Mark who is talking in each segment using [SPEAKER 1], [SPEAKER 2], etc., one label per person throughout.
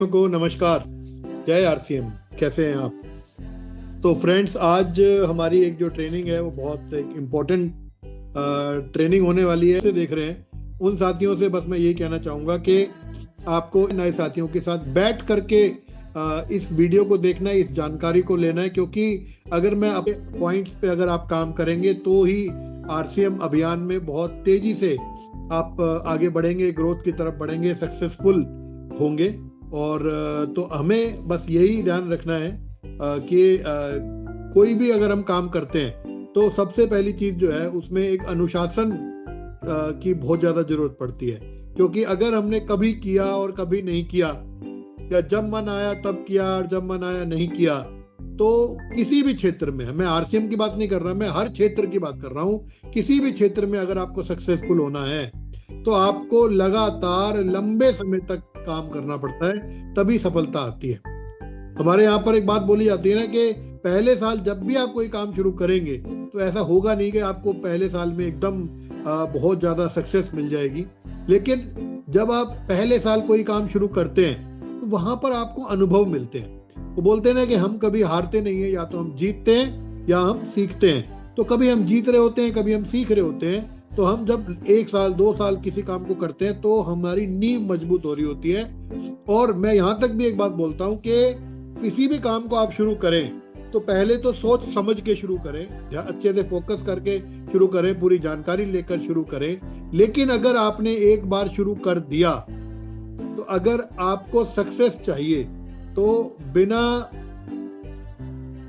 [SPEAKER 1] को नमस्कार। जय आरसीएम। कैसे हैं आप? तो फ्रेंड्स, आज हमारी एक जो ट्रेनिंग है वो बहुत एक इम्पोर्टेंट ट्रेनिंग होने वाली है। से देख रहे हैं उन साथियों से बस मैं यही कहना चाहूँगा कि आपको नए साथियों के साथ बैठ करके इस वीडियो को देखना है, इस जानकारी को लेना है, क्योंकि अगर मैं अपने पॉइंट्स पे अगर आप काम करेंगे तो ही आरसीएम अभियान में बहुत तेजी से आप आगे बढ़ेंगे, ग्रोथ की तरफ बढ़ेंगे, सक्सेसफुल होंगे। और तो हमें बस यही ध्यान रखना है कि कोई भी अगर हम काम करते हैं तो सबसे पहली चीज जो है उसमें एक अनुशासन की बहुत ज्यादा जरूरत पड़ती है। क्योंकि अगर हमने कभी किया और कभी नहीं किया, या जब मन आया तब किया और जब मन आया नहीं किया, तो किसी भी क्षेत्र में, मैं आरसीएम की बात नहीं कर रहा, मैं हर क्षेत्र की बात कर रहा हूँ, किसी भी क्षेत्र में अगर आपको सक्सेसफुल होना है तो आपको लगातार लंबे समय तक काम करना पड़ता है, तभी सफलता आती है। हमारे यहाँ पर एक बात बोली जाती है ना कि पहले साल जब भी आप कोई काम शुरू करेंगे तो ऐसा होगा नहीं कि आपको पहले साल में एकदम बहुत ज्यादा सक्सेस मिल जाएगी। लेकिन जब आप पहले साल कोई काम शुरू करते हैं तो वहां पर आपको अनुभव मिलते हैं। वो बोलते हैं ना कि हम कभी हारते नहीं है, या तो हम जीतते हैं या हम सीखते हैं। तो कभी हम जीत रहे होते हैं, कभी हम सीख रहे होते हैं। तो हम जब 1 साल 2 साल किसी काम को करते हैं तो हमारी नींव मजबूत हो रही होती है। और मैं यहाँ तक भी एक बात बोलता हूँ कि किसी भी काम को आप शुरू करें तो पहले तो सोच समझ के शुरू करें, या अच्छे से फोकस करके शुरू करें, पूरी जानकारी लेकर शुरू करें। लेकिन अगर आपने एक बार शुरू कर दिया तो अगर आपको सक्सेस चाहिए तो बिना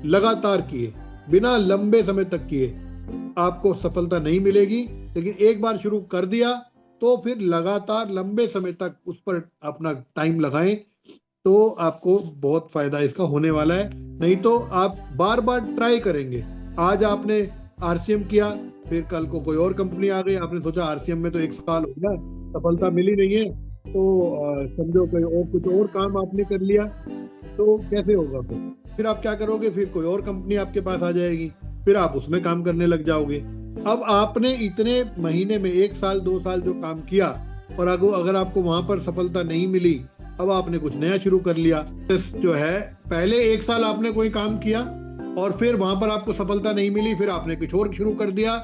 [SPEAKER 1] लगातार किए, बिना लंबे समय तक किए आपको सफलता नहीं मिलेगी। लेकिन एक बार शुरू कर दिया तो फिर लगातार लंबे समय तक उस पर अपना टाइम लगाएं, तो आपको बहुत फायदा इसका होने वाला है। नहीं तो आप बार बार ट्राई करेंगे। आज आपने आरसीएम किया, फिर कल को कोई और कंपनी आ गई, आपने सोचा आरसीएम में तो 1 साल हो गया, सफलता मिली नहीं है, तो समझो कोई और कुछ और काम आपने कर लिया, तो कैसे होगा? फिर आप क्या करोगे? फिर कोई और कंपनी आपके पास आ जाएगी, फिर आप उसमें काम करने लग जाओगे। अब आपने इतने महीने में 1 साल 2 साल जो काम किया और अगर आपको वहां पर सफलता नहीं मिली, अब आपने कुछ नया शुरू कर लिया। जो है, पहले 1 साल आपने कोई काम किया और फिर वहां पर आपको सफलता नहीं मिली, फिर आपने कुछ और शुरू कर दिया,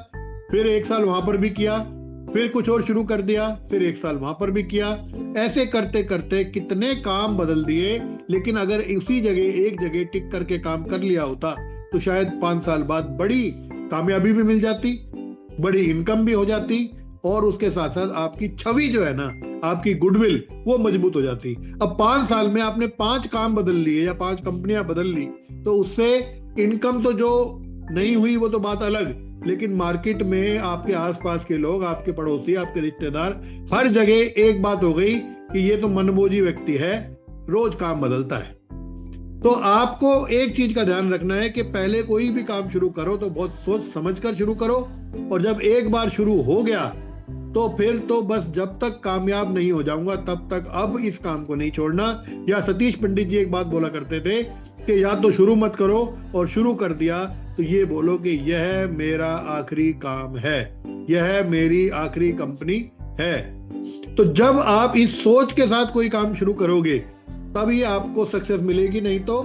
[SPEAKER 1] फिर 1 साल वहां पर भी किया, फिर कुछ और शुरू कर दिया, फिर 1 साल वहां पर भी किया। ऐसे करते करते कितने काम बदल दिए। लेकिन अगर उसी जगह एक जगह टिक करके काम कर लिया होता तो शायद 5 साल बाद बड़ी कामयाबी भी मिल जाती, बड़ी इनकम भी हो जाती, और उसके साथ साथ आपकी छवि जो है ना, आपकी गुडविल, वो मजबूत हो जाती। अब 5 साल में आपने 5 काम बदल लिए या 5 कंपनियां बदल ली, तो उससे इनकम तो जो नहीं हुई वो तो बात अलग, लेकिन मार्केट में आपके आसपास के लोग, आपके पड़ोसी, आपके रिश्तेदार, हर जगह एक बात हो गई कि ये तो मनमोजी व्यक्ति है, रोज काम बदलता है। तो आपको एक चीज का ध्यान रखना है कि पहले कोई भी काम शुरू करो तो बहुत सोच समझ कर शुरू करो, और जब एक बार शुरू हो गया तो फिर तो बस जब तक कामयाब नहीं हो जाऊंगा तब तक अब इस काम को नहीं छोड़ना। या सतीश पंडित जी एक बात बोला करते थे कि या तो शुरू मत करो, और शुरू कर दिया तो ये बोलो कि यह मेरा आखिरी काम है, यह मेरी आखिरी कंपनी है। तो जब आप इस सोच के साथ कोई काम शुरू करोगे तभी आपको सक्सेस मिलेगी। नहीं तो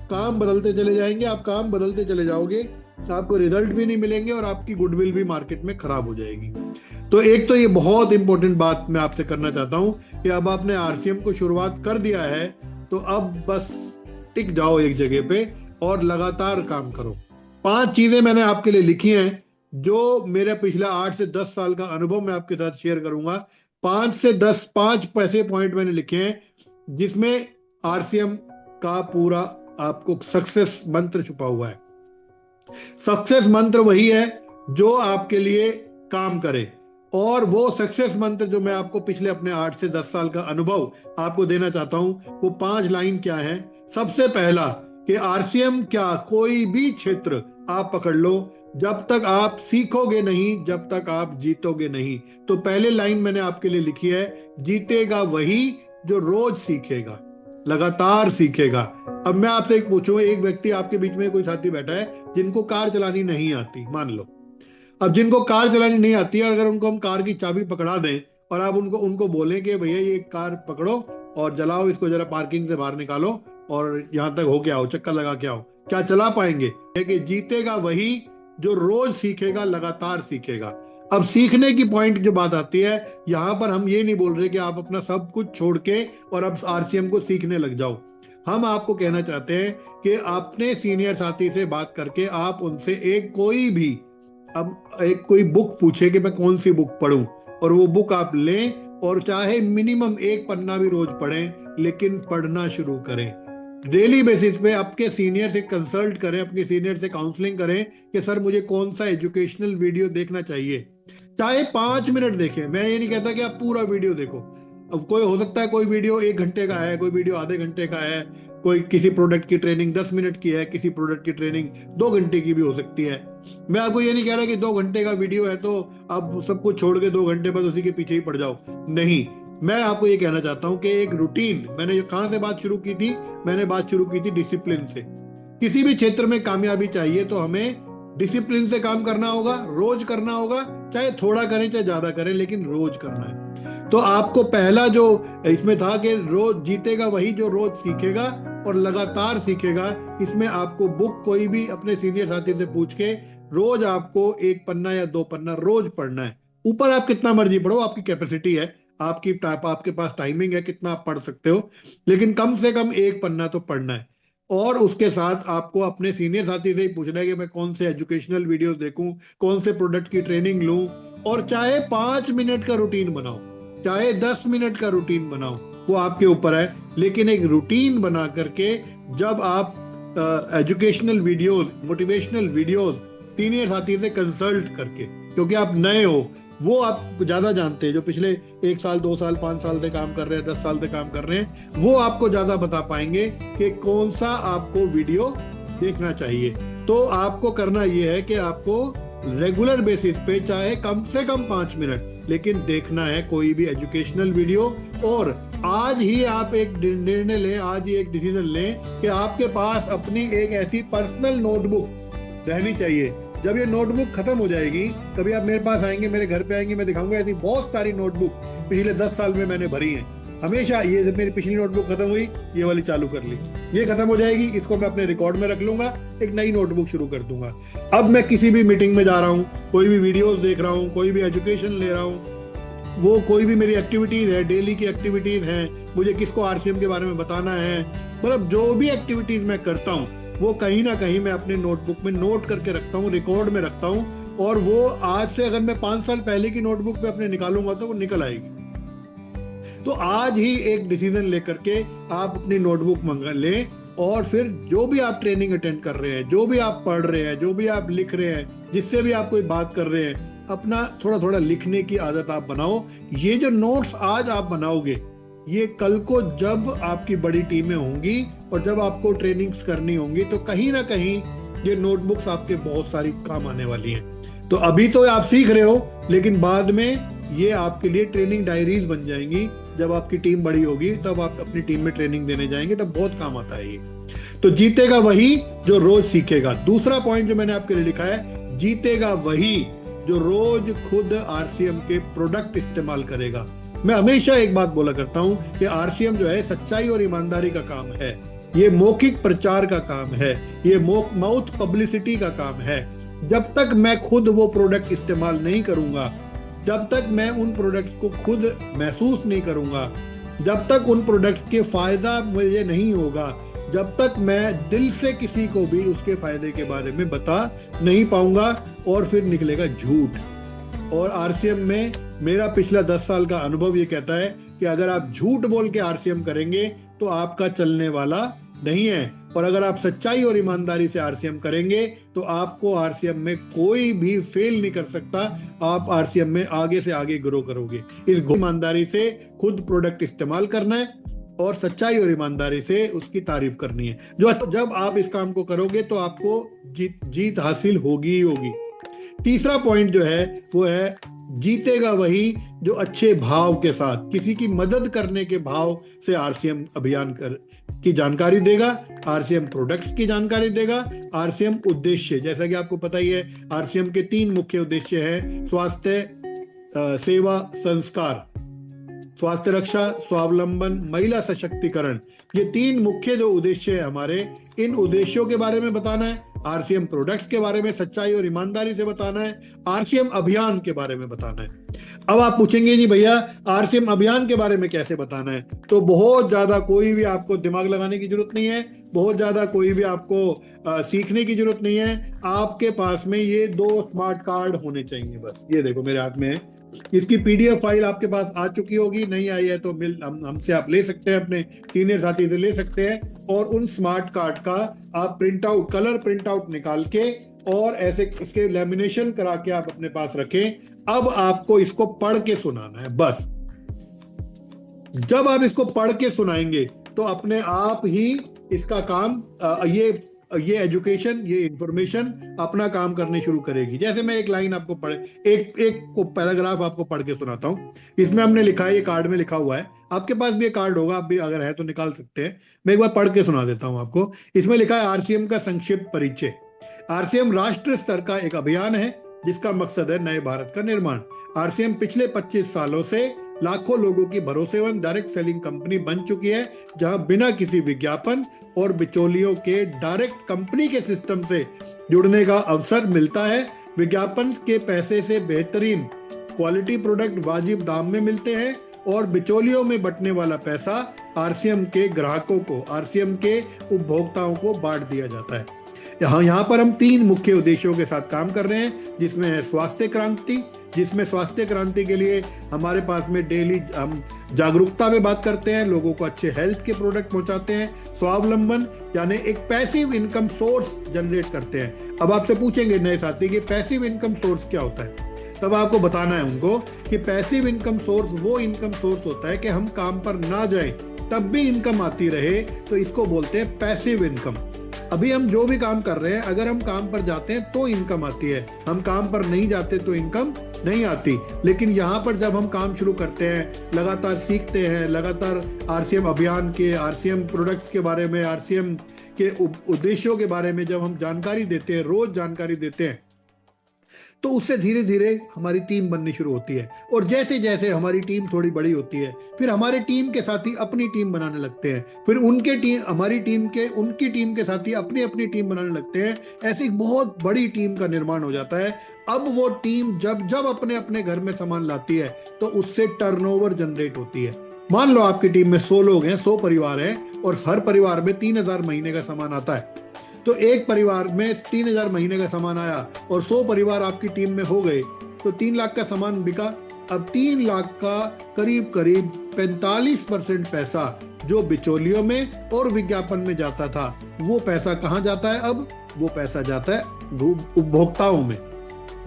[SPEAKER 1] काम बदलते चले जाएंगे, आप काम बदलते चले जाओगे, आपको रिजल्ट भी नहीं मिलेंगे और आपकी गुडविल भी मार्केट में खराब हो जाएगी। तो एक तो ये बहुत इंपॉर्टेंट बात मैं आपसे करना चाहता हूं कि अब आपने आरसीएम को शुरुआत कर दिया है तो अब बस टिक जाओ एक जगह पे और लगातार काम करो। 5 चीजें मैंने आपके लिए लिखी हैं, जो मेरे पिछला 8 से 10 साल का अनुभव मैं आपके साथ शेयर करूंगा। 5 से 10, 5 पैसे पॉइंट मैंने लिखे हैं जिसमें आरसीएम का पूरा आपको सक्सेस मंत्र छुपा हुआ है। सक्सेस मंत्र वही है जो आपके लिए काम करे, और वो सक्सेस मंत्र जो मैं आपको पिछले अपने 8 से 10 साल का अनुभव आपको देना चाहता हूं, वो 5 लाइन क्या है। सबसे पहला कि आरसीएम क्या, कोई भी क्षेत्र आप पकड़ लो, जब तक आप सीखोगे नहीं, जब तक आप जीतोगे नहीं। तो पहले लाइन मैंने आपके लिए लिखी है, जीतेगा वही जो रोज सीखेगा, लगातार सीखेगा। अब मैं आपसे एक पूछूं, एक व्यक्ति आपके बीच में कोई साथी बैठा है जिनको कार चलानी नहीं आती, मान लो। अब जिनको कार चलानी नहीं आती है, अगर उनको हम कार की चाबी पकड़ा दें और आप उनको उनको बोलें कि भैया ये कार पकड़ो और जलाओ इसको, जरा पार्किंग से बाहर निकालो और यहाँ तक होके आओ, चक्कर लगा के आओ। क्या चला पाएंगे? कि जीतेगा वही जो रोज सीखेगा, लगातार सीखेगा। अब सीखने की पॉइंट जो बात आती है, यहां पर हम ये नहीं बोल रहे कि आप अपना सब कुछ छोड़ के और अब आरसीएम को सीखने लग जाओ। हम आपको कहना चाहते हैं कि अपने सीनियर साथी से बात करके आप उनसे एक कोई बुक पूछे कि मैं कौन सी बुक पढूं, और वो बुक आप लें और चाहे मिनिमम 1 पन्ना भी रोज पढ़ें, लेकिन पढ़ना शुरू करें। डेली बेसिस पे आपके सीनियर से कंसल्ट करें, अपने सीनियर से काउंसलिंग करें कि सर मुझे कौन सा एजुकेशनल वीडियो देखना चाहिए। चाहे 5 मिनट देखें, मैं ये नहीं कहता कि आप पूरा वीडियो देखो। अब कोई हो सकता है कोई वीडियो 1 घंटे का है, कोई वीडियो आधे घंटे का है, कोई किसी प्रोडक्ट की ट्रेनिंग 10 मिनट की है, किसी प्रोडक्ट की ट्रेनिंग 2 घंटे की भी हो सकती है। मैं आपको ये नहीं कह रहा कि 2 घंटे का वीडियो है तो आप सब कुछ छोड़ के 2 घंटे बाद उसी के पीछे ही पड़ जाओ, नहीं। मैं आपको ये कहना चाहता हूं कि एक रूटीन, मैंने कहां से बात शुरू की थी? मैंने बात शुरू की थी डिसिप्लिन से। किसी भी क्षेत्र में कामयाबी चाहिए तो हमें डिसिप्लिन से काम करना होगा, रोज करना होगा, चाहे थोड़ा करें चाहे ज्यादा करें, लेकिन रोज करना है। तो आपको पहला जो इसमें था कि रोज जीतेगा वही जो रोज सीखेगा और लगातार सीखेगा, इसमें आपको बुक कोई भी अपने सीनियर साथी से पूछ के रोज आपको 1 पन्ना या 2 पन्ना रोज पढ़ना है। ऊपर आप कितना मर्जी पढ़ो, आपकी कैपेसिटी है, आपके पास टाइमिंग है, कितना आप पढ़ सकते हो, लेकिन कम से कम 1 पन्ना तो पढ़ना है। और उसके साथ आपको अपने सीनियर साथी से ही पूछना है कि मैं कौन से एजुकेशनल वीडियोस देखूं, कौन से प्रोडक्ट की ट्रेनिंग लूं। और चाहे 5 मिनट का रूटीन बनाओ, चाहे 10 मिनट का रूटीन बनाओ, वो आपके ऊपर है, लेकिन एक रूटीन बना करके जब आप educational videos, motivational videos senior साथी से कंसल्ट करके, क्योंकि आप नए हो, वो आप ज्यादा जानते हैं, जो पिछले 1 साल 2 साल 5 साल से काम कर रहे हैं, 10 साल से काम कर रहे हैं, वो आपको ज्यादा बता पाएंगे कि कौन सा आपको वीडियो देखना चाहिए। तो आपको करना यह है कि आपको रेगुलर बेसिस पे चाहे कम से कम 5 मिनट, लेकिन देखना है कोई भी एजुकेशनल वीडियो। और आज ही आप एक निर्णय लें, आज ही एक डिसीजन लें कि आपके पास अपनी एक ऐसी पर्सनल नोटबुक रहनी चाहिए। जब ये नोटबुक खत्म हो जाएगी, कभी आप मेरे पास आएंगे, मेरे घर पे आएंगे, मैं दिखाऊंगा ऐसी बहुत सारी नोटबुक पिछले 10 साल में मैंने भरी हैं। हमेशा ये जब मेरी पिछली नोटबुक खत्म हुई, ये वाली चालू कर ली, ये खत्म हो जाएगी, इसको मैं अपने रिकॉर्ड में रख लूंगा, एक नई नोटबुक शुरू कर दूंगा। अब मैं किसी भी मीटिंग में जा रहा हूँ, कोई भी वीडियोस देख रहा हूँ, कोई भी एजुकेशन ले रहा हूँ, वो कोई भी मेरी एक्टिविटीज है, डेली की एक्टिविटीज हैं, मुझे किसको आरसीएम के बारे में बताना है, मतलब जो भी एक्टिविटीज मैं करता हूँ वो कहीं ना कहीं मैं अपने नोटबुक में नोट करके रखता हूँ, रिकॉर्ड में रखता हूँ। और वो आज से अगर मैं 5 साल पहले की नोटबुक पे अपने निकालूंगा तो वो निकल आएगी। तो आज ही एक डिसीजन लेकर के आप अपनी नोटबुक मंगा लें, और फिर जो भी आप ट्रेनिंग अटेंड कर रहे हैं, जो भी आप पढ़ रहे हैं, जो भी आप लिख रहे हैं, जिससे भी आप कोई बात कर रहे हैं, अपना थोड़ा थोड़ा लिखने की आदत आप बनाओ। ये जो नोट्स आज आप बनाओगे, ये कल को जब आपकी बड़ी टीमें होंगी और जब आपको ट्रेनिंग्स करनी होंगी, तो कहीं ना कहीं ये नोटबुक्स आपके बहुत सारी काम आने वाली हैं। तो अभी तो आप सीख रहे हो, लेकिन बाद में ये आपके लिए ट्रेनिंग डायरीज बन जाएंगी। जब आपकी टीम बड़ी होगी, तब आप अपनी टीम में ट्रेनिंग देने जाएंगे, तब बहुत काम आता है ये। तो जीतेगा वही जो रोज सीखेगा। दूसरा पॉइंट जो मैंने आपके लिए लिखा है, जीतेगा वही जो रोज खुद आरसीएम के प्रोडक्ट इस्तेमाल करेगा। मैं हमेशा एक बात बोला करता हूं कि आरसीएम जो है सच्चाई और ईमानदारी का काम है, ये मौखिक प्रचार का काम है, ये माउथ पब्लिसिटी का काम है। जब तक मैं खुद वो प्रोडक्ट इस्तेमाल नहीं करूंगा, जब तक मैं उन प्रोडक्ट्स को खुद महसूस नहीं करूंगा, जब तक उन प्रोडक्ट्स के फायदा मुझे नहीं होगा, जब तक मैं दिल से किसी को भी उसके फायदे के बारे में बता नहीं पाऊंगा, और फिर निकलेगा झूठ। और आरसीएम में मेरा पिछला 10 साल का अनुभव ये कहता है कि अगर आप झूठ बोल के आरसीएम करेंगे तो आपका चलने वाला नहीं है, और अगर आप सच्चाई और ईमानदारी से आरसीएम करेंगे तो आपको आरसीएम में कोई भी फेल नहीं कर सकता। आप आरसीएम में आगे से आगे ग्रो करोगे। इस ईमानदारी से खुद प्रोडक्ट इस्तेमाल करना है और सच्चाई और ईमानदारी से उसकी तारीफ करनी है। जब आप इस काम को करोगे तो आपको जीत हासिल होगी ही होगी। तीसरा पॉइंट जो है वो है, जीतेगा वही जो अच्छे भाव के साथ, किसी की मदद करने के भाव से आरसीएम अभियान की जानकारी देगा, आरसीएम प्रोडक्ट्स की जानकारी देगा, आरसीएम उद्देश्य, जैसा कि आपको पता ही है आरसीएम के 3 मुख्य उद्देश्य हैं, स्वास्थ्य, सेवा, संस्कार। स्वास्थ्य रक्षा, स्वावलंबन, महिला सशक्तिकरण, ये 3 मुख्य जो उद्देश्य है हमारे, इन उद्देश्यों के बारे में बताना है। आरसीएम प्रोडक्ट्स के बारे में सच्चाई और ईमानदारी से बताना है। आरसीएम अभियान के बारे में बताना है। अब आप पूछेंगे जी भैया आरसीएम अभियान के बारे में कैसे बताना है, तो बहुत ज्यादा कोई भी आपको दिमाग लगाने की जरूरत नहीं है, बहुत ज्यादा कोई भी आपको सीखने की जरूरत नहीं है। आपके पास में ये 2 स्मार्ट कार्ड होने चाहिए बस। ये देखो मेरे हाथ में है, इसकी पीडीएफ फाइल आपके पास आ चुकी होगी, नहीं आई है तो हमसे आप ले सकते हैं, अपने सीनियर साथी से ले सकते हैं। और उन स्मार्ट कार्ड का आप print out, colour print out निकाल के और ऐसे इसके लेमिनेशन करा के आप अपने पास रखें। अब आपको इसको पढ़ के सुनाना है बस। जब आप इसको पढ़ के सुनाएंगे तो अपने आप ही इसका काम ये एजुकेशन, ये इंफॉर्मेशन अपना काम करने शुरू करेगी। जैसे मैं एक लाइन आपको एक को पैराग्राफ आपको पढ़ के सुनाता हूं। इसमें हमने लिखा है, ये कार्ड में लिखा हुआ है, आपके पास भी ये कार्ड होगा, आप भी अगर है तो निकाल सकते हैं। मैं एक बार पढ़ के सुना देता हूं आपको। इसमें लिखा है आरसीएम का संक्षिप्त परिचय। आरसीएम राष्ट्र स्तर का एक अभियान है जिसका मकसद है नए भारत का निर्माण। आरसीएम पिछले 25 सालों से लाखों लोगों की भरोसेमंद डायरेक्ट सेलिंग कंपनी बन चुकी है, जहां बिना किसी विज्ञापन और बिचौलियों के डायरेक्ट कंपनी के सिस्टम से जुड़ने का अवसर मिलता है। विज्ञापन के पैसे से बेहतरीन क्वालिटी प्रोडक्ट वाजिब दाम में मिलते हैं और बिचौलियों में बटने वाला पैसा आरसीएम के ग्राहकों को, आरसीएम के उपभोक्ताओं को बांट दिया जाता है। यहाँ पर हम 3 मुख्य उद्देश्यों के साथ काम कर रहे हैं, जिसमें है स्वास्थ्य क्रांति, जिसमें स्वास्थ्य क्रांति के लिए हमारे पास में डेली हम जागरूकता में बात करते हैं, लोगों को अच्छे हेल्थ के प्रोडक्ट पहुंचाते हैं। स्वावलंबन यानी एक पैसिव इनकम सोर्स जनरेट करते हैं। अब आपसे पूछेंगे नए साथी कि पैसिव इनकम सोर्स क्या होता है, तब आपको बताना है उनको कि पैसिव इनकम सोर्स वो इनकम सोर्स होता है कि हम काम पर ना जाएं तब भी इनकम आती रहे, तो इसको बोलते हैं पैसिव इनकम। अभी हम जो भी काम कर रहे हैं, अगर हम काम पर जाते हैं तो इनकम आती है, हम काम पर नहीं जाते तो इनकम नहीं आती। लेकिन यहाँ पर जब हम काम शुरू करते हैं, लगातार सीखते हैं, लगातार आरसीएम अभियान के, आरसीएम प्रोडक्ट्स के बारे में, आरसीएम के उद्देश्यों के बारे में जब हम जानकारी देते हैं, रोज जानकारी देते हैं, तो उससे धीरे धीरे हमारी टीम बननी शुरू होती है। और जैसे जैसे हमारी टीम थोड़ी बड़ी होती है, फिर हमारे टीम के साथी अपनी टीम बनाने लगते हैं, फिर उनकी टीम के साथी अपनी अपनी टीम बनाने लगते हैं। ऐसी बहुत बड़ी टीम का निर्माण हो जाता है। अब वो टीम जब अपने अपने घर में सामान लाती है तो उससे टर्नओवर जनरेट होती है। मान लो आपकी टीम में 100 लोग हैं, 100 परिवार हैं और हर परिवार में 3000 महीने का सामान आता है। तो एक परिवार में 3000 महीने का सामान आया और 100 परिवार आपकी टीम में हो गए, तो 3 लाख का सामान बिका। अब 3 लाख का करीब 45% पैसा जो बिचौलियों में और विज्ञापन में जाता था, वो पैसा कहाँ जाता है? अब वो पैसा जाता है उपभोक्ताओं में,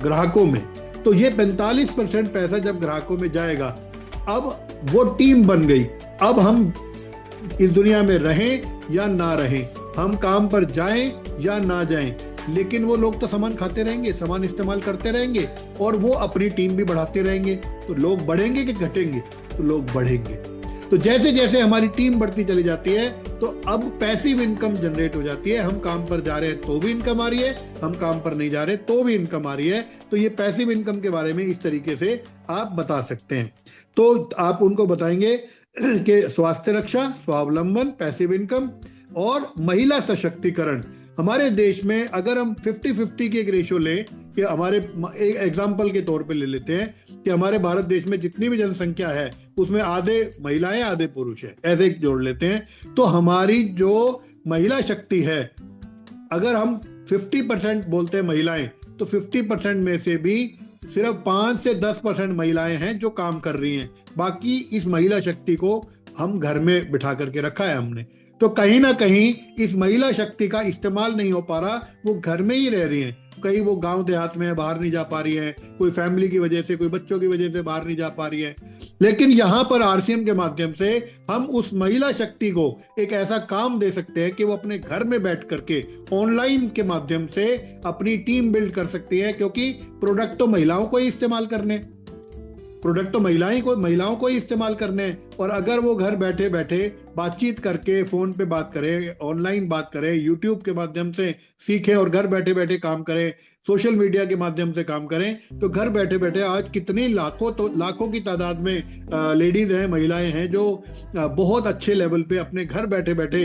[SPEAKER 1] ग्राहकों में। तो ये 45% पैसा जब ग्राहकों में जाएगा, अब वो टीम बन गई। अब हम इस दुनिया में रहें या ना रहें, हम काम पर जाएं या ना जाएं, लेकिन वो लोग तो सामान खाते रहेंगे, सामान इस्तेमाल करते रहेंगे और वो अपनी टीम भी बढ़ाते रहेंगे। तो लोग बढ़ेंगे कि घटेंगे? तो लोग बढ़ेंगे। तो जैसे जैसे हमारी टीम बढ़ती चली जाती है, तो अब पैसिव इनकम जनरेट हो जाती है। हम काम पर जा रहे हैं तो भी इनकम आ रही है, हम काम पर नहीं जा रहे तो भी इनकम आ रही है। तो ये पैसिव इनकम के बारे में इस तरीके से आप बता सकते हैं। तो आप उनको बताएंगे कि स्वास्थ्य रक्षा, स्वावलंबन, पैसिव इनकम और महिला सशक्तिकरण। हमारे देश में अगर हम 50-50 की एक रेशियो लें, कि हमारे एक एग्जाम्पल के तौर पे ले लेते हैं कि हमारे भारत देश में जितनी भी जनसंख्या है उसमें आधे महिलाएं आधे पुरुष हैं, ऐसे जोड़ लेते हैं, तो हमारी जो महिला शक्ति है, अगर हम 50% बोलते हैं महिलाएं, तो 50% में से भी सिर्फ 5 से 10% महिलाएं हैं जो काम कर रही हैं। बाकी इस महिला शक्ति को हम घर में बिठा करके रखा है हमने। तो कहीं ना कहीं इस महिला शक्ति का इस्तेमाल नहीं हो पा रहा, वो घर में ही रह रही हैं। कहीं वो गांव देहात में बाहर नहीं जा पा रही हैं, कोई फैमिली की वजह से, कोई बच्चों की वजह से बाहर नहीं जा पा रही हैं। लेकिन यहाँ पर आरसीएम के माध्यम से हम उस महिला शक्ति को एक ऐसा काम दे सकते हैं कि वो अपने घर में बैठ करके ऑनलाइन के माध्यम से अपनी टीम बिल्ड कर सकती है, क्योंकि प्रोडक्ट तो महिलाओं को ही इस्तेमाल करने। प्रोडक्ट तो महिलाओं को ही इस्तेमाल करने हैं। और अगर वो घर बैठे बैठे बातचीत करके, फोन पे बात करें, ऑनलाइन बात करें, यूट्यूब के माध्यम से सीखें और घर बैठे बैठे काम करें, सोशल मीडिया के माध्यम से काम करें, तो घर बैठे बैठे आज कितनी लाखों की तादाद में लेडीज हैं, महिलाएं हैं जो बहुत अच्छे लेवल पे अपने घर बैठे बैठे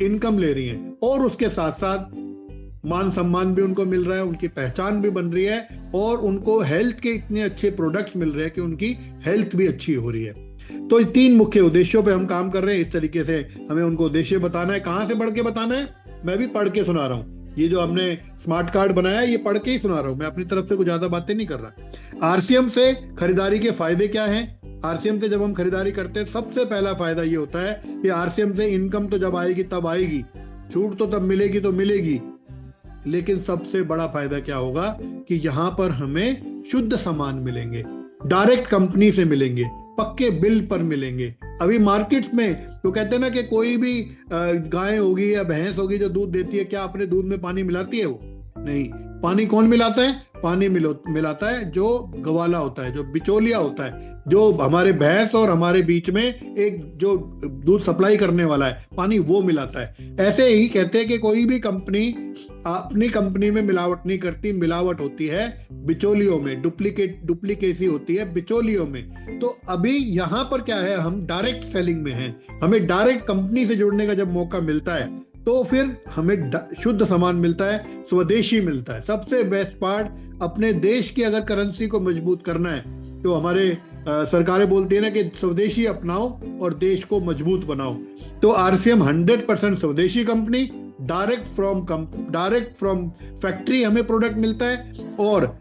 [SPEAKER 1] इनकम ले रही हैं। और उसके साथ साथ मान सम्मान भी उनको मिल रहा है, उनकी पहचान भी बन रही है, और उनको हेल्थ के इतने अच्छे प्रोडक्ट्स मिल रहे हैं कि उनकी हेल्थ भी अच्छी हो रही है। तो 3 मुख्य उद्देश्यों पे हम काम कर रहे हैं। इस तरीके से हमें उनको उद्देश्य बताना है। कहां से पढ़ के बताना है? मैं भी पढ़ के सुना रहा हूं। ये जो हमने स्मार्ट कार्ड बनाया है, ये पढ़ के ही सुना रहा हूं, मैं अपनी तरफ से कुछ ज्यादा बातें नहीं कर रहा। आरसीएम से खरीदारी के फायदे क्या हैं? आरसीएम से जब हम खरीदारी करते हैं, सबसे पहला फायदा ये होता है कि आरसीएम से इनकम तो जब आएगी तब आएगी, छूट तो तब मिलेगी तो मिलेगी, लेकिन सबसे बड़ा फायदा क्या होगा कि यहां पर हमें शुद्ध सामान मिलेंगे, डायरेक्ट कंपनी से मिलेंगे, पक्के बिल पर मिलेंगे। अभी मार्केट्स में तो कहते हैं ना कि कोई भी गाय होगी या भैंस होगी जो दूध देती है, क्या अपने दूध में पानी मिलाती है? वो नहीं। पानी कौन मिलाता है? पानी मिलाता है जो गवाला होता है, जो बिचौलिया होता है, जो हमारे भैंस और हमारे बीच में एक जो दूध सप्लाई करने वाला है, पानी वो मिलाता है। ऐसे ही कहते हैं कि कोई भी कंपनी अपनी कंपनी में मिलावट नहीं करती, मिलावट होती है बिचौलियों में, डुप्लीकेसी होती है बिचौलियों में। तो अभी यहाँ पर क्या है, हम डायरेक्ट सेलिंग में हैं, हमें डायरेक्ट कंपनी से जुड़ने का जब मौका मिलता है तो फिर हमें शुद्ध सामान मिलता है, स्वदेशी मिलता है। सबसे बेस्ट पार्ट, अपने देश की अगर करेंसी को मजबूत करना है तो हमारे सरकारें बोलती है ना कि स्वदेशी अपनाओ और देश को मजबूत बनाओ। तो आरसीएम 100% स्वदेशी कंपनी, डायरेक्ट फ्रॉम फैक्ट्री हमें प्रोडक्ट मिलता है। और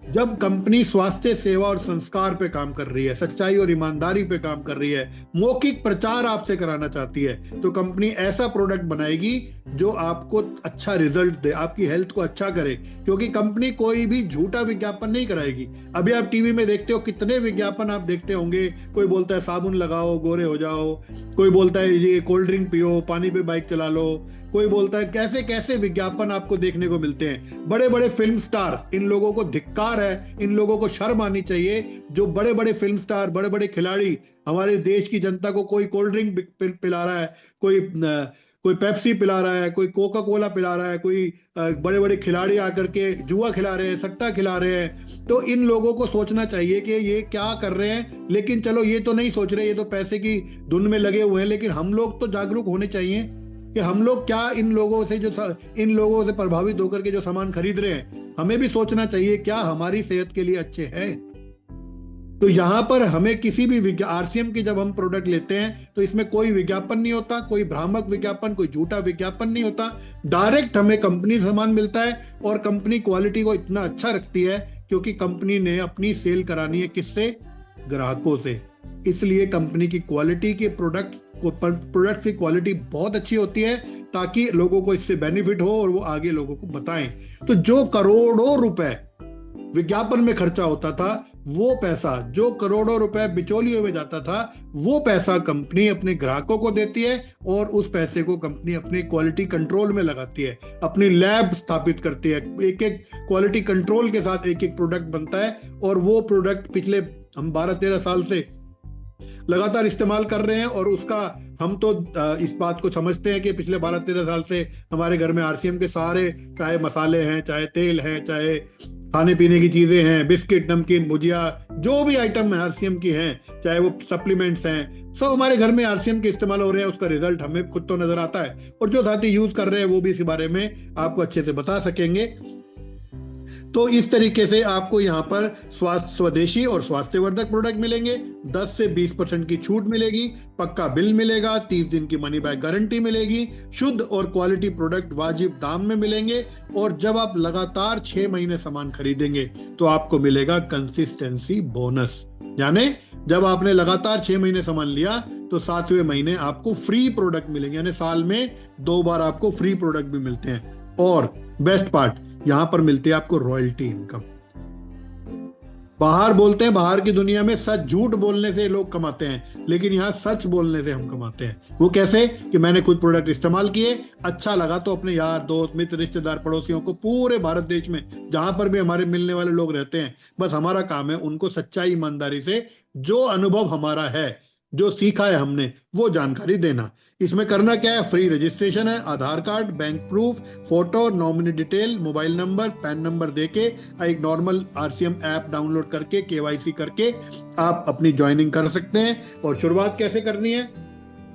[SPEAKER 1] जब कंपनी स्वास्थ्य सेवा और संस्कार पे काम कर रही है, सच्चाई और ईमानदारी पे काम कर रही है, मौखिक प्रचार आपसे कराना चाहती है, तो कंपनी ऐसा प्रोडक्ट बनाएगी जो आपको अच्छा रिजल्ट दे, आपकी हेल्थ को अच्छा करे। क्योंकि कंपनी कोई भी झूठा विज्ञापन नहीं कराएगी। अभी आप टीवी में देखते हो, कितने विज्ञापन आप देखते होंगे। कोई बोलता है साबुन लगाओ गोरे हो जाओ, कोई बोलता है ये कोल्ड ड्रिंक पियो, पानी पे बाइक चला लो, कोई बोलता है, कैसे कैसे विज्ञापन आपको देखने को मिलते हैं। बड़े बड़े फिल्म स्टार, इन लोगों को धिक्कार है, इन लोगों को शर्म आनी चाहिए। जो बड़े बड़े फिल्म स्टार, बड़े बड़े खिलाड़ी हमारे देश की जनता को, कोई कोल्ड ड्रिंक पिला रहा है, कोई पेप्सी पिला रहा है, कोई कोका कोला पिला रहा है, कोई बड़े बड़े खिलाड़ी आकर के जुआ खिला रहे हैं, सट्टा खिला रहे हैं। तो इन लोगों को सोचना चाहिए कि ये क्या कर रहे हैं। लेकिन चलो, ये तो नहीं सोच रहे, ये तो पैसे की धुन में लगे हुए हैं। लेकिन हम लोग तो जागरूक होने चाहिए कि हम लोग क्या इन लोगों से प्रभावित होकर के जो सामान खरीद रहे हैं, हमें भी सोचना चाहिए क्या हमारी सेहत के लिए अच्छे हैं। तो यहां पर हमें किसी भी आरसीएम की जब हम प्रोडक्ट लेते हैं तो इसमें कोई विज्ञापन नहीं होता, कोई भ्रामक विज्ञापन, कोई झूठा विज्ञापन नहीं होता। डायरेक्ट हमें कंपनी से सामान मिलता है और कंपनी क्वालिटी को इतना अच्छा रखती है क्योंकि कंपनी ने अपनी सेल करानी है किससे? ग्राहकों से। इसलिए कंपनी की क्वालिटी के प्रोडक्ट की क्वालिटी बहुत अच्छी होती है ताकि लोगों को इससे बेनिफिट हो और वो आगे लोगों को बताएं। तो जो करोड़ों रुपए विज्ञापन में खर्चा होता था, वो पैसा, जो करोड़ों रुपए बिचौलियों में जाता था, वो पैसा कंपनी अपने ग्राहकों को देती है और उस पैसे को कंपनी अपनी क्वालिटी कंट्रोल में लगाती है, अपनी लैब स्थापित करती है। एक एक क्वालिटी कंट्रोल के साथ एक एक प्रोडक्ट बनता है और वो प्रोडक्ट पिछले हम 12-13 साल से लगातार इस्तेमाल कर रहे हैं। और उसका हम तो इस बात को समझते हैं कि पिछले 12-13 साल से हमारे घर में आरसीएम के सारे, चाहे मसाले हैं, चाहे तेल हैं, चाहे खाने पीने की चीजें हैं, बिस्किट, नमकीन, भुजिया, जो भी आइटम आरसीएम की हैं, चाहे वो सप्लीमेंट्स हैं, सब हमारे घर में आरसीएम के इस्तेमाल हो रहे हैं। उसका रिजल्ट हमें खुद तो नजर आता है और जो साथी यूज कर रहे हैं वो भी इस बारे में आपको अच्छे से बता सकेंगे। तो इस तरीके से आपको यहाँ पर स्वदेशी और स्वास्थ्यवर्धक प्रोडक्ट मिलेंगे। 10 से 20% की छूट मिलेगी, पक्का बिल मिलेगा, 30 दिन की मनी बैक गारंटी मिलेगी, शुद्ध और क्वालिटी प्रोडक्ट वाजिब दाम में मिलेंगे। और जब आप लगातार 6 महीने सामान खरीदेंगे तो आपको मिलेगा कंसिस्टेंसी बोनस। यानी जब आपने लगातार 6 महीने सामान लिया तो 7वें महीने आपको फ्री प्रोडक्ट मिलेंगे, यानी साल में 2 बार आपको फ्री प्रोडक्ट भी मिलते हैं। और बेस्ट पार्ट, यहां पर मिलती है आपको रॉयल्टी इनकम। बाहर बोलते हैं, बाहर की दुनिया में सच झूठ बोलने से लोग कमाते हैं, लेकिन यहाँ सच बोलने से हम कमाते हैं। वो कैसे? कि मैंने खुद प्रोडक्ट इस्तेमाल किए, अच्छा लगा तो अपने यार दोस्त मित्र रिश्तेदार पड़ोसियों को, पूरे भारत देश में जहां पर भी हमारे मिलने वाले लोग रहते हैं, बस हमारा काम है उनको सच्चाई ईमानदारी से जो अनुभव हमारा है, जो सीखा है हमने, वो जानकारी देना। इसमें करना क्या है? फ्री रजिस्ट्रेशन है, Aadhaar card, bank proof, photo, nominee detail, mobile number, PAN number देके एक नॉर्मल आरसीएम ऐप डाउनलोड करके केवाईसी करके आप अपनी ज्वाइनिंग कर सकते हैं। और शुरुआत कैसे करनी है?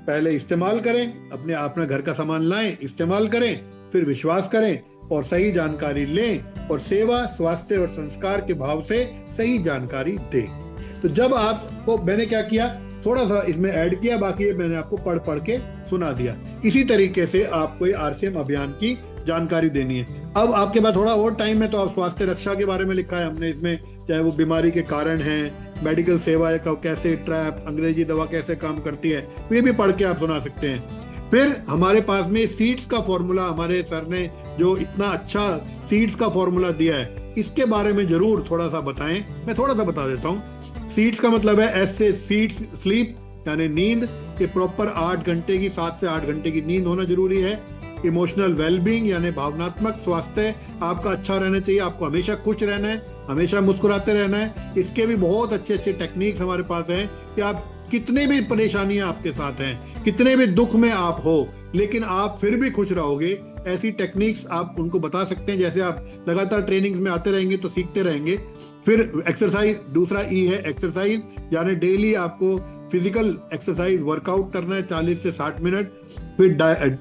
[SPEAKER 1] पहले इस्तेमाल करें, अपना घर का सामान लाएं, इस्तेमाल करें, फिर विश्वास करें और सही जानकारी लें और सेवा, स्वास्थ्य और संस्कार के भाव से सही जानकारी दें। तो जब आपको, मैंने क्या किया, थोड़ा सा इसमें ऐड किया, बाकी ये मैंने आपको पढ़ पढ़ के सुना दिया। इसी तरीके से आपको आरसीएम अभियान की जानकारी देनी है। अब आपके पास थोड़ा और टाइम है तो आप स्वास्थ्य रक्षा के बारे में लिखा है हमने इसमें, चाहे वो बीमारी के कारण है, मेडिकल सेवा का कैसे ट्रैप, अंग्रेजी दवा कैसे काम करती है, ये भी पढ़ के आप सुना सकते हैं। फिर हमारे पास में सीड्स का फॉर्मूला, हमारे सर ने जो इतना अच्छा सीड्स का फॉर्मूला दिया है, इसके बारे में जरूर थोड़ा सा बताएं। मैं थोड़ा सा बता देता हूँ। सीड्स का मतलब है एस से सीड्स, स्लीप यानी नींद, के प्रॉपर 8 घंटे की, 7 से 8 घंटे की नींद होना जरूरी है। इमोशनल वेलबींग यानी भावनात्मक स्वास्थ्य आपका अच्छा रहना चाहिए, आपको हमेशा खुश रहना है, हमेशा मुस्कुराते रहना है। इसके भी बहुत अच्छे अच्छे टेक्निक्स हमारे पास हैं कि आप कितने भी परेशानियां आपके साथ हैं, कितने भी दुख में आप हो, लेकिन आप फिर भी खुश रहोगे, ऐसी टेक्निक्स आप उनको बता सकते हैं। जैसे आप लगातार ट्रेनिंग्स में आते रहेंगे तो सीखते रहेंगे। फिर एक्सरसाइज, दूसरा ई है एक्सरसाइज, यानी डेली आपको फिजिकल एक्सरसाइज वर्कआउट करना है 40 से 60 मिनट। फिर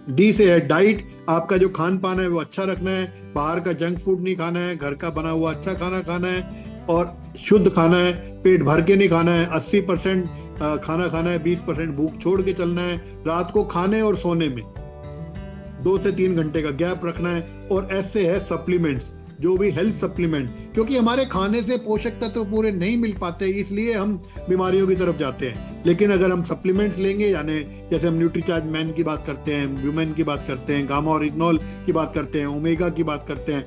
[SPEAKER 1] डी से है डाइट, आपका जो खान पान है वो अच्छा रखना है, बाहर का जंक फूड नहीं खाना है, घर का बना हुआ अच्छा खाना खाना है और शुद्ध खाना है, पेट भर के नहीं खाना है, 80% खाना खाना है, 20% भूख छोड़ के चलना है। रात को खाने और सोने में 2 से 3 घंटे का गैप रखना है। और ऐसे है सप्लीमेंट्स, जो भी हेल्थ सप्लीमेंट, क्योंकि हमारे खाने से पोषक तत्व पूरे नहीं मिल पाते, इसलिए हम बीमारियों की तरफ जाते हैं। लेकिन अगर हम सप्लीमेंट्स लेंगे, यानी जैसे हम न्यूट्रीचार्ज मैन की बात करते हैं, वुमेन की बात करते हैं, गामा ओरिजिनॉल की बात करते हैं, ओमेगा की बात करते हैं,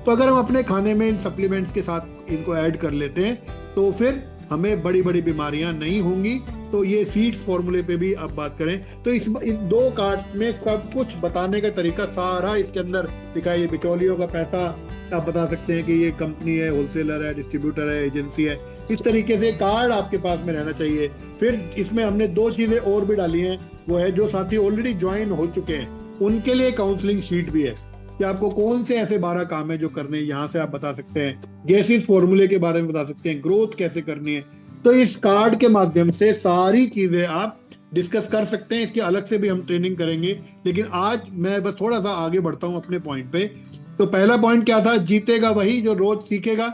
[SPEAKER 1] तो अगर हम अपने खाने में इन सप्लीमेंट्स के साथ इनको ऐड कर लेते हैं तो फिर हमें बड़ी बड़ी बीमारियां नहीं होंगी। तो ये सीड्स फॉर्मूले पे भी आप बात करें तो इस 2 कार्ड में सब कुछ बताने का तरीका सारा इसके अंदर लिखा है। ये बिचौलियों का पैसा आप बता सकते हैं कि ये कंपनी है, होलसेलर है, डिस्ट्रीब्यूटर है, एजेंसी है, इस तरीके से कार्ड आपके पास में रहना चाहिए। फिर इसमें हमने 2 चीजें और भी डाली हैं, वो है जो साथी ऑलरेडी ज्वाइन हो चुके हैं उनके लिए काउंसलिंग शीट भी है कि आपको कौन से ऐसे 12 काम है जो करने, यहाँ से आप बता सकते हैं, गैसेस फॉर्मूले के बारे में बता सकते हैं, ग्रोथ कैसे करनी है। तो इस कार्ड के माध्यम से सारी चीजें आप डिस्कस कर सकते हैं। इसके अलग से भी हम ट्रेनिंग करेंगे, लेकिन आज मैं बस थोड़ा सा आगे बढ़ता हूं अपने पॉइंट पे। तो पहला पॉइंट क्या था? जीतेगा वही जो रोज सीखेगा,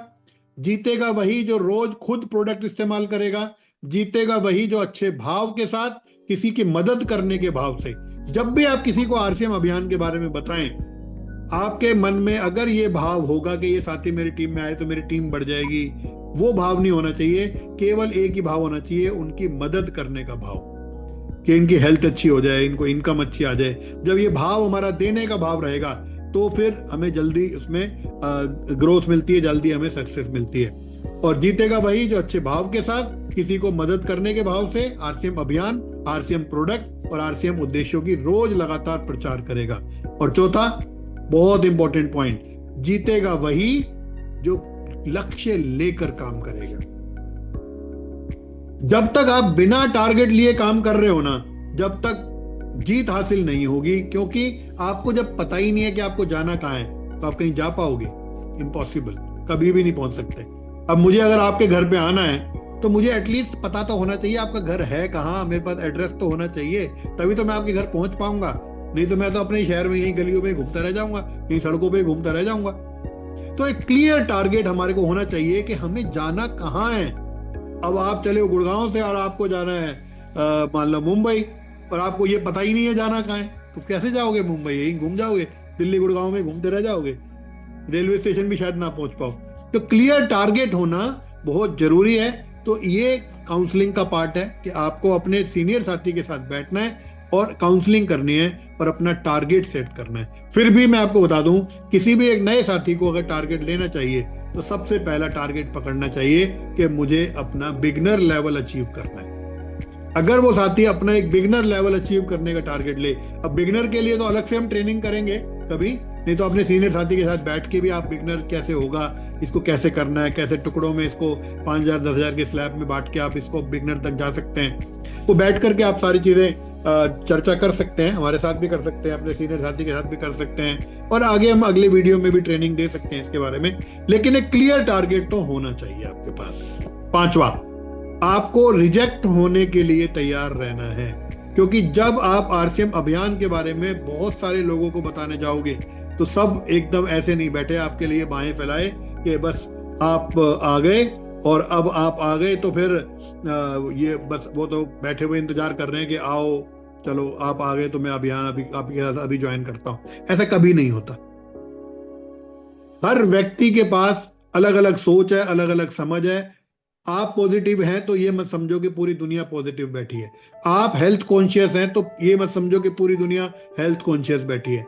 [SPEAKER 1] जीतेगा वही जो रोज खुद प्रोडक्ट इस्तेमाल करेगा, जीतेगा वही जो अच्छे भाव के साथ किसी की मदद करने के भाव से। जब भी आप किसी को आरसीएम अभियान के बारे में बताएं, आपके मन में अगर ये भाव होगा कि ये साथी मेरी टीम में आए तो मेरी टीम बढ़ जाएगी, वो भाव नहीं होना चाहिए। केवल एक ही भाव होना चाहिए, उनकी मदद करने का भाव, कि इनकी हेल्थ अच्छी हो जाए, इनको इनकम अच्छी आ जाए। जब ये भाव हमारा देने का भाव रहेगा तो फिर हमें जल्दी उसमें ग्रोथ मिलती है, जल्दी हमें सक्सेस मिलती है। और जीतेगा वही जो अच्छे भाव के साथ किसी को मदद करने के भाव से आरसीएम अभियान, आरसीएम प्रोडक्ट और आरसीएम उद्देश्यों की रोज लगातार प्रचार करेगा। और चौथा बहुत इंपॉर्टेंट पॉइंट, जीतेगा वही जो लक्ष्य लेकर काम करेगा। जब तक आप बिना टारगेट लिए काम कर रहे हो ना, जब तक जीत हासिल नहीं होगी, क्योंकि आपको जब पता ही नहीं है कि आपको जाना कहाँ है तो आप कहीं जा पाओगे? इम्पॉसिबल, कभी भी नहीं पहुंच सकते। अब मुझे अगर आपके घर पे आना है तो मुझे एटलीस्ट पता तो होना चाहिए आपका घर है कहाँ, मेरे पास एड्रेस तो होना चाहिए, तभी तो मैं आपके घर पहुंच पाऊंगा। नहीं तो मैं तो अपने शहर में यहीं गलियों में घूमता रह जाऊंगा, यहीं सड़कों पे घूमता रह जाऊंगा। तो एक क्लियर टारगेट हमारे को होना चाहिए कि हमें जाना कहाँ है। अब आप चले हो गुड़गांव से और आपको जाना है मान लो मुंबई, और आपको ये पता ही नहीं है जाना कहाँ है, तो कैसे जाओगे मुंबई? यहीं घूम जाओगे, दिल्ली गुड़गांव में घूमते रह जाओगे, रेलवे स्टेशन भी शायद ना पहुंच पाओ। तो क्लियर टारगेट होना बहुत जरूरी है। तो ये काउंसलिंग का पार्ट है कि आपको अपने सीनियर साथी के साथ बैठना है और काउंसलिंग करनी है और अपना टारगेट सेट करना है। फिर भी मैं आपको बता दूं, किसी भी एक नए साथी को अगर टारगेट लेना चाहिए तो सबसे पहला टारगेट पकड़ना चाहिए कि मुझे अपना बिगनर लेवल अचीव करना है। अगर वो साथी अपना एक बिगनर लेवल अचीव करने का टारगेट ले, अब बिगनर के लिए तो अलग से हम ट्रेनिंग करेंगे कभी, नहीं तो अपने सीनियर साथी के साथ बैठ के भी आप बिगनर कैसे होगा, इसको कैसे करना है, कैसे टुकड़ों में इसको 5,000 10,000 के स्लैब में बांट के आप इसको बिगनर तक जा सकते हैं, वो बैठ करके आप सारी चीजें चर्चा कर सकते हैं, हमारे साथ भी कर सकते हैं, अपने सीनियर साथी के साथ भी कर सकते हैं, और आगे हम अगले वीडियो में भी ट्रेनिंग दे सकते हैं इसके बारे में। लेकिन एक क्लियर टारगेट तो होना चाहिए आपके पास। 5वां, आपको रिजेक्ट होने के लिए तैयार रहना है, क्योंकि जब आप आरसीएम अभियान के बारे में बहुत सारे लोगों को बताने जाओगे तो सब एकदम ऐसे नहीं बैठे आपके लिए बाहें फैलाए कि बस आप आ गए और अब आप आ गए तो फिर ये बस वो तो बैठे हुए इंतजार कर रहे हैं कि आओ चलो आप आ गए तो मैं अभियान अभी आपके साथ अभी ज्वाइन करता हूं। ऐसा कभी नहीं होता। हर व्यक्ति के पास अलग अलग सोच है, अलग अलग समझ है। आप पॉजिटिव हैं तो ये मत समझो कि पूरी दुनिया पॉजिटिव बैठी है। आप हेल्थ कॉन्शियस हैं तो ये मत समझो कि पूरी दुनिया हेल्थ कॉन्शियस बैठी है।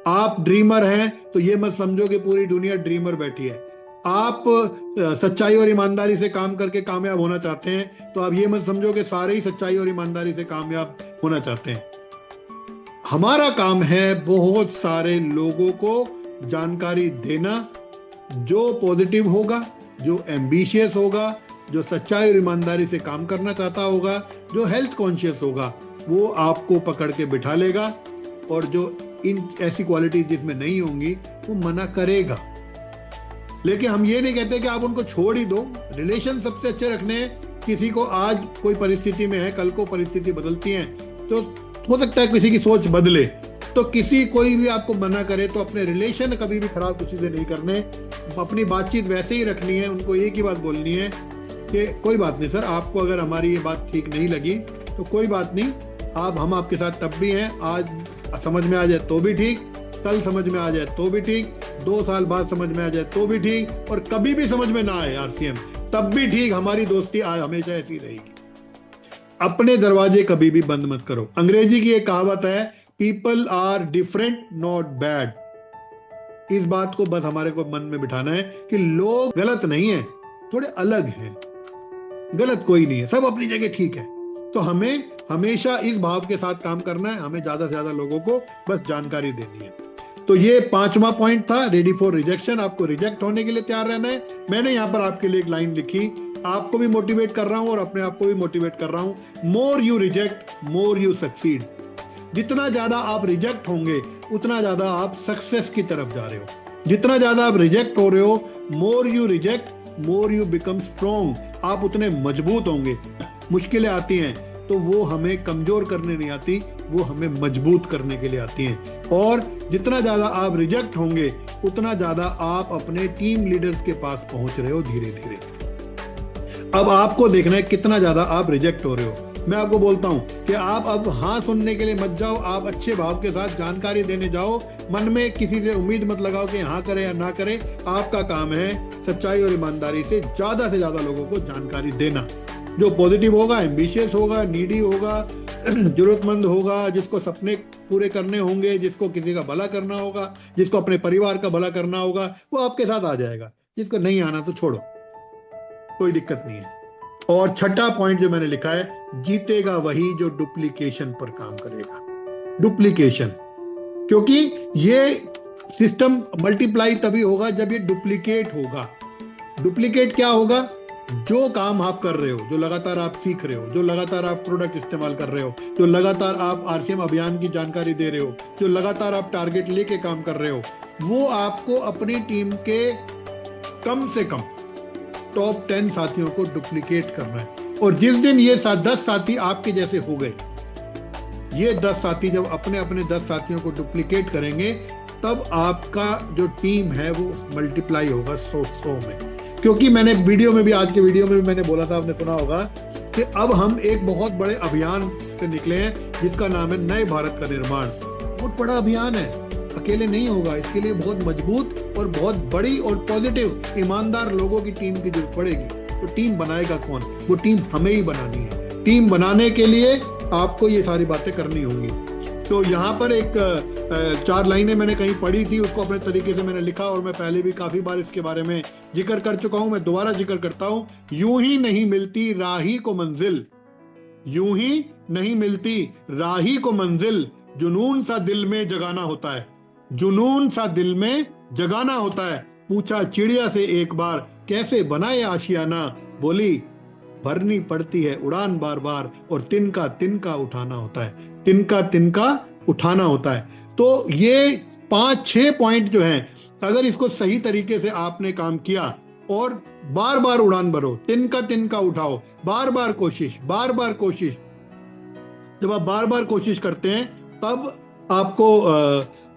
[SPEAKER 1] आप ड्रीमर हैं तो ये मत समझो कि पूरी दुनिया ड्रीमर बैठी है। आप सच्चाई और ईमानदारी से काम करके कामयाब होना चाहते हैं तो आप ये मत समझो कि सारे ही सच्चाई और ईमानदारी से कामयाब होना चाहते हैं। हमारा काम है बहुत सारे लोगों को जानकारी देना, जो पॉजिटिव होगा, जो एम्बिशियस होगा, जो सच्चाई और ईमानदारी से काम करना चाहता होगा, जो हेल्थ कॉन्शियस होगा, वो आपको पकड़ के बिठा लेगा, और जो इन ऐसी क्वालिटीज जिसमें नहीं होंगी वो मना करेगा। लेकिन हम ये नहीं कहते कि आप उनको छोड़ ही दो। रिलेशन सबसे अच्छे रखने हैं। किसी को आज कोई परिस्थिति में है, कल को परिस्थिति बदलती है, तो हो सकता है किसी की सोच बदले, तो किसी कोई भी आपको मना करे तो अपने रिलेशन कभी भी खराब किसी से नहीं करने, अपनी बातचीत वैसे ही रखनी है। उनको एक ही बात बोलनी है कि कोई बात नहीं सर, आपको अगर हमारी ये बात ठीक नहीं लगी तो कोई बात नहीं, हम आपके साथ तब भी हैं। आज समझ में आ जाए तो भी ठीक, कल समझ में आ जाए तो भी ठीक, 2 साल बाद समझ में आ जाए तो भी ठीक, और कभी भी समझ में ना आए आरसीएम तब भी ठीक। हमारी दोस्ती हमेशा ऐसी रहेगी। अपने दरवाजे कभी भी बंद मत करो। अंग्रेजी की एक कहावत है, people are different not bad. इस बात को बस हमारे को मन में बिठाना है कि लोग गलत नहीं है, थोड़े अलग हैं। गलत कोई नहीं है, सब अपनी जगह ठीक है। तो हमें हमेशा इस भाव के साथ काम करना है। हमें ज्यादा से ज्यादा लोगों को बस जानकारी देनी है। तो ये 5वां पॉइंट था, रेडी फॉर रिजेक्शन। आपको रिजेक्ट होने के लिए तैयार रहना है। मैंने यहाँ पर आपके लिए एक लाइन लिखी, आपको भी मोटिवेट कर रहा हूं और अपने आप को भी मोटिवेट कर रहा हूं। More you reject, more you succeed. जितना ज्यादा आप रिजेक्ट होंगे उतना ज्यादा आप सक्सेस की तरफ जा रहे हो। जितना ज्यादा आप रिजेक्ट हो रहे हो, more you reject, more you become strong. आप उतने मजबूत होंगे। मुश्किलें आती हैं तो वो हमें कमजोर करने नहीं आती, वो हमें मजबूत करने के लिए आती हैं। और जितना ज्यादा आप रिजेक्ट होंगे उतना ज्यादा आप अपने टीम लीडर्स के पास पहुंच रहे हो धीरे धीरे। अब आपको देखना है कितना ज्यादा आप रिजेक्ट हो रहे हो। मैं आपको बोलता हूं कि आप अब हाँ सुनने के लिए मत जाओ, आप अच्छे भाव के साथ जानकारी देने जाओ। मन में किसी से उम्मीद मत लगाओ कि हाँ करे या ना करे। आपका काम है सच्चाई और ईमानदारी से ज्यादा लोगों को जानकारी देना। जो पॉजिटिव होगा, एम्बिशियस होगा, नीडी होगा, जरूरतमंद होगा, जिसको सपने पूरे करने होंगे, जिसको किसी का भला करना होगा, जिसको अपने परिवार का भला करना होगा, वो आपके साथ आ जाएगा। जिसको नहीं आना तो छोड़ो, कोई दिक्कत नहीं है। और 6वां पॉइंट जो मैंने लिखा है, जीतेगा वही जो डुप्लीकेशन पर काम करेगा। डुप्लीकेशन, क्योंकि ये सिस्टम मल्टीप्लाई तभी होगा जब ये डुप्लीकेट होगा। डुप्लीकेट क्या होगा? जो काम आप कर रहे हो, जो लगातार आप सीख रहे हो, जो लगातार आप प्रोडक्ट इस्तेमाल कर रहे हो, जो लगातार आप आरसीएम अभियान की जानकारी दे रहे हो, जो लगातार आप टारगेट लेके काम कर रहे हो, वो आपको अपनी टीम के कम से कम टॉप 10 साथियों को डुप्लीकेट करना है। और जिस दिन ये 10 साथी आपके जैसे हो गए, ये 10 साथी जब अपने अपने 10 साथियों को डुप्लीकेट करेंगे, तब आपका जो टीम है वो मल्टीप्लाई होगा 100 में। क्योंकि मैंने वीडियो में भी, आज के वीडियो में भी मैंने बोला था, आपने सुना होगा कि अब हम एक बहुत बड़े अभियान से निकले हैं जिसका नाम है नए भारत का निर्माण। बहुत बड़ा अभियान है, अकेले नहीं होगा। इसके लिए बहुत मजबूत और बहुत बड़ी और पॉजिटिव ईमानदार लोगों की टीम की जरूरत पड़ेगी। तो टीम बनाएगा कौन? वो टीम हमें ही बनानी है। टीम बनाने के लिए आपको ये सारी बातें करनी होंगी। तो यहाँ पर एक 4 लाइनें मैंने कहीं पढ़ी थी, उसको अपने तरीके से मैंने लिखा और मैं पहले भी काफी बार इसके बारे में जिक्र कर चुका हूं, मैं दोबारा जिक्र करता हूं। यूं ही नहीं मिलती राही को मंजिल, यूं ही नहीं मिलती राही को मंजिल, जुनून सा दिल में जगाना होता है, जुनून सा दिल में जगाना होता है। पूछा चिड़िया से एक बार कैसे बनाए आशियाना, बोली भरनी पड़ती है उड़ान बार बार, और तिनका तिनका उठाना होता है, तिनका तिनका उठाना होता है। तो ये 5-6 पॉइंट जो हैं, अगर इसको सही तरीके से आपने काम किया और बार बार उड़ान भरो, तिनका तिनका उठाओ, बार बार कोशिश, बार बार कोशिश, जब आप बार बार कोशिश करते हैं तब आपको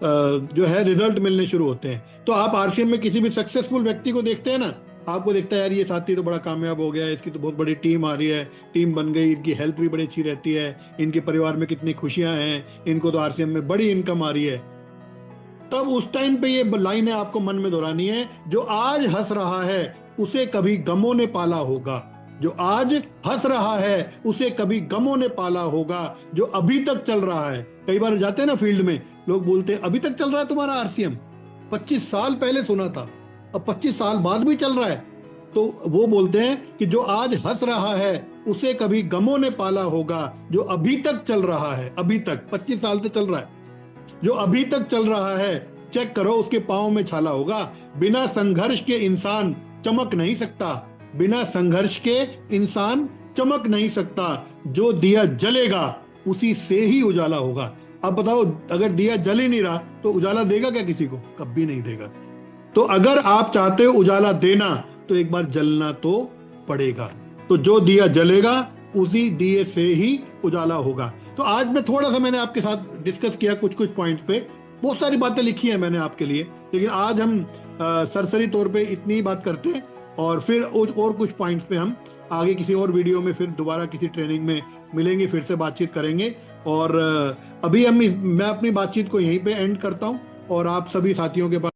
[SPEAKER 1] जो है रिजल्ट मिलने शुरू होते हैं। तो आप आरसीएम में किसी भी सक्सेसफुल व्यक्ति को देखते हैं ना, आपको देखता है यार ये साथी तो बड़ा कामयाब हो गया है, इसकी तो बहुत बड़ी टीम आ रही है, टीम बन गई, इनकी हेल्थ भी बड़ी अच्छी रहती है, इनके परिवार में कितनी खुशियां हैं, इनको तो आरसीएम में बड़ी इनकम आ रही है। तब उस टाइम पे ये लाइनें आपको मन में दोहरानी है, जो आज हंस रहा है उसे कभी गमों ने पाला होगा, जो आज हंस रहा है उसे कभी गमों ने पाला होगा, जो अभी तक चल रहा है। कई बार जाते हैं ना फील्ड में, लोग बोलते हैं अभी तक चल रहा है तुम्हारा आरसीएम, 25 साल पहले सुना था, अब 25 साल बाद भी चल रहा है। तो वो बोलते हैं कि जो आज हंस रहा है उसे कभी गमों ने पाला होगा, जो अभी तक चल रहा है, अभी तक 25 साल से चल रहा है, जो अभी तक चल रहा है, चेक करो उसके पांव में छाला होगा। बिना संघर्ष के इंसान चमक नहीं सकता, बिना संघर्ष के इंसान चमक नहीं सकता, जो दिया जलेगा उसी से ही उजाला होगा। अब बताओ, अगर दिया जल ही नहीं रहा तो उजाला देगा क्या किसी को? कभी नहीं देगा। तो अगर आप चाहते हो उजाला देना तो एक बार जलना तो पड़ेगा। तो जो दिया जलेगा उसी दिए से ही उजाला होगा। तो आज मैं थोड़ा सा मैंने आपके साथ डिस्कस किया कुछ कुछ पॉइंट्स पे, बहुत सारी बातें लिखी हैं मैंने आपके लिए, लेकिन आज हम सरसरी तौर पे इतनी ही बात करते हैं, और फिर और कुछ पॉइंट्स पे हम आगे किसी और वीडियो में फिर दोबारा किसी ट्रेनिंग में मिलेंगे, फिर से बातचीत करेंगे। और अभी मैं अपनी बातचीत को यहीं पे एंड करता हूं और आप सभी साथियों के पास